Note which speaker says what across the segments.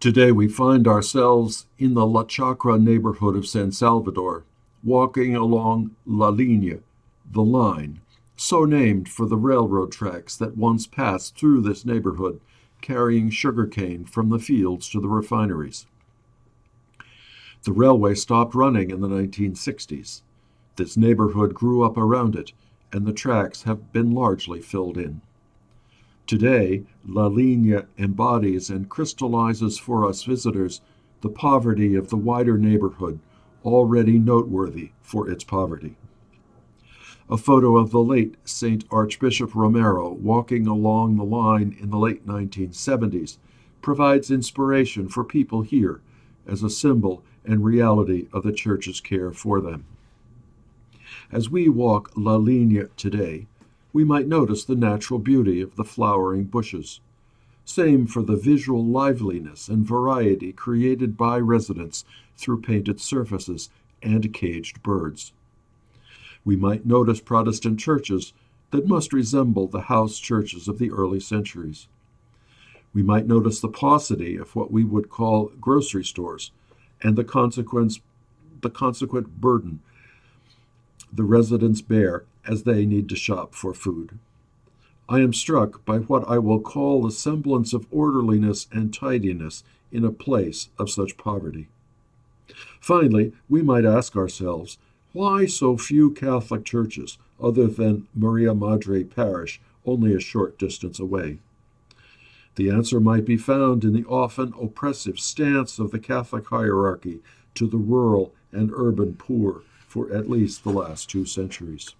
Speaker 1: Today we find ourselves in the La Chacra neighborhood of San Salvador, walking along La Linea, the line, so named for the railroad tracks that once passed through this neighborhood, carrying sugarcane from the fields to the refineries. The railway stopped running in the 1960s. This neighborhood grew up around it, and the tracks have been largely filled in. Today, La Linea embodies and crystallizes for us visitors the poverty of the wider neighborhood, already noteworthy for its poverty. A photo of the late St. Archbishop Romero walking along the line in the late 1970s provides inspiration for people here as a symbol and reality of the Church's care for them. As we walk La Linea today, we might notice the natural beauty of the flowering bushes. Same for the visual liveliness and variety created by residents through painted surfaces and caged birds. We might notice Protestant churches that must resemble the house churches of the early centuries. We might notice the paucity of what we would call grocery stores and the consequent burden the residents bear as they need to shop for food. I am struck by what I will call the semblance of orderliness and tidiness in a place of such poverty. Finally, we might ask ourselves, why so few Catholic churches other than Maria Madre Parish only a short distance away? The answer might be found in the often oppressive stance of the Catholic hierarchy to the rural and urban poor for at least the last 2 centuries.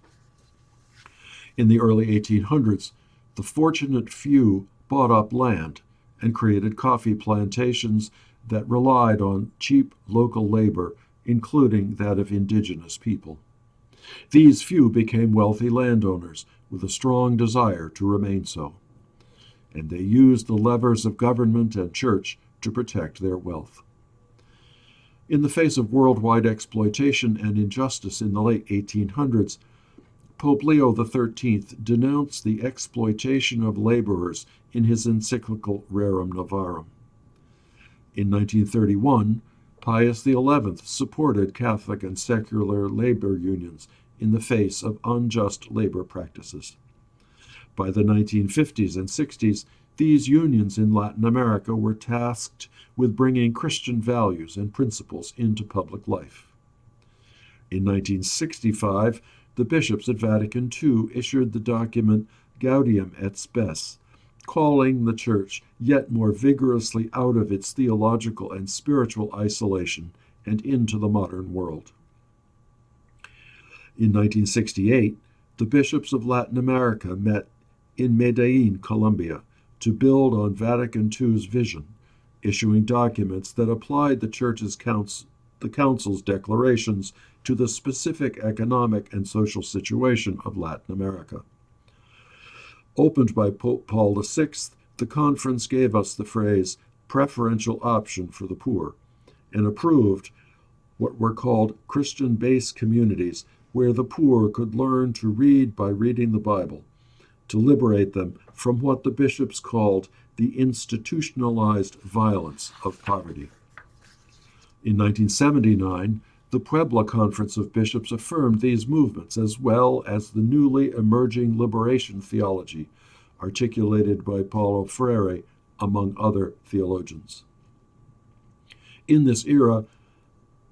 Speaker 1: In the early 1800s, the fortunate few bought up land and created coffee plantations that relied on cheap local labor, including that of indigenous people. These few became wealthy landowners with a strong desire to remain so, and they used the levers of government and church to protect their wealth. In the face of worldwide exploitation and injustice in the late 1800s, Pope Leo XIII denounced the exploitation of laborers in his encyclical Rerum Novarum. In 1931, Pius XI supported Catholic and secular labor unions in the face of unjust labor practices. By the 1950s and 60s, these unions in Latin America were tasked with bringing Christian values and principles into public life. In 1965, the bishops at Vatican II issued the document Gaudium et Spes, calling the Church yet more vigorously out of its theological and spiritual isolation and into the modern world. In 1968, the bishops of Latin America met in Medellin, Colombia, to build on Vatican II's vision, issuing documents that applied the Church's the Council's declarations to the specific economic and social situation of Latin America. Opened by Pope Paul VI, the conference gave us the phrase preferential option for the poor and approved what were called Christian-based communities where the poor could learn to read by reading the Bible, to liberate them from what the bishops called the institutionalized violence of poverty. In 1979, the Puebla Conference of Bishops affirmed these movements as well as the newly emerging liberation theology articulated by Paulo Freire, among other theologians. In this era,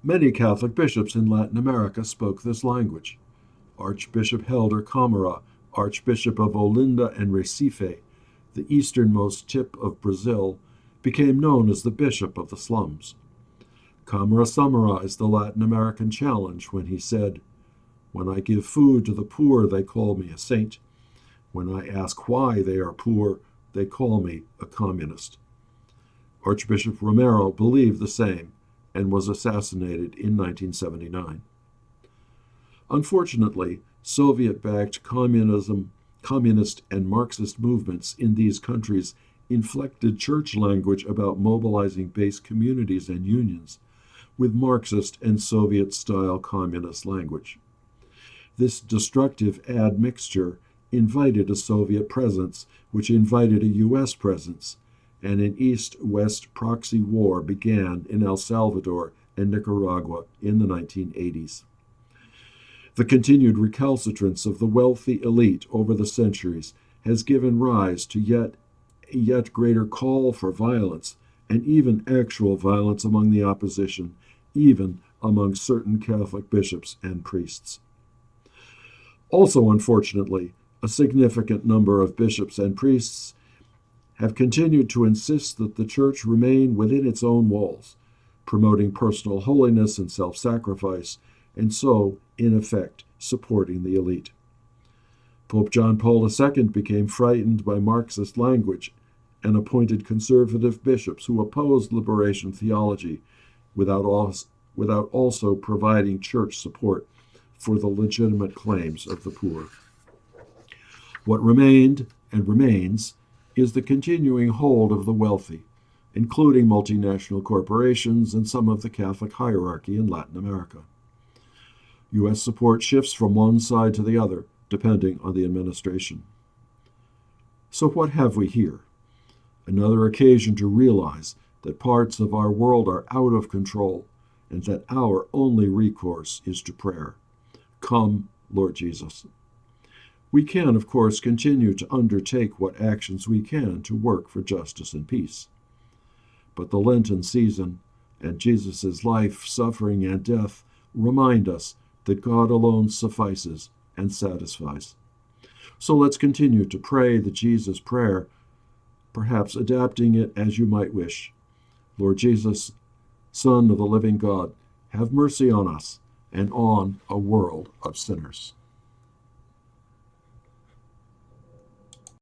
Speaker 1: many Catholic bishops in Latin America spoke this language. Archbishop Helder Câmara, Archbishop of Olinda and Recife, the easternmost tip of Brazil, became known as the Bishop of the Slums. Câmara summarized the Latin American challenge when he said, "When I give food to the poor, they call me a saint. When I ask why they are poor, they call me a communist." Archbishop Romero believed the same and was assassinated in 1979. Unfortunately, Soviet-backed communist and Marxist movements in these countries inflected church language about mobilizing base communities and unions with Marxist and Soviet-style communist language. This destructive admixture invited a Soviet presence, which invited a U.S. presence, and an East-West proxy war began in El Salvador and Nicaragua in the 1980s. The continued recalcitrance of the wealthy elite over the centuries has given rise to yet greater call for violence, and even actual violence among the opposition, even among certain Catholic bishops and priests. Also, unfortunately, a significant number of bishops and priests have continued to insist that the Church remain within its own walls, promoting personal holiness and self-sacrifice, and so, in effect, supporting the elite. Pope John Paul II became frightened by Marxist language and appointed conservative bishops who opposed liberation theology without also providing church support for the legitimate claims of the poor. What remained and remains is the continuing hold of the wealthy, including multinational corporations and some of the Catholic hierarchy in Latin America. U.S. support shifts from one side to the other, depending on the administration. So what have we here? Another occasion to realize that parts of our world are out of control and that our only recourse is to prayer. Come, Lord Jesus. We can, of course, continue to undertake what actions we can to work for justice and peace. But the Lenten season and Jesus' life, suffering, and death remind us that God alone suffices and satisfies. So let's continue to pray the Jesus prayer, perhaps adapting it as you might wish. Lord Jesus, Son of the living God, have mercy on us and on a world of sinners.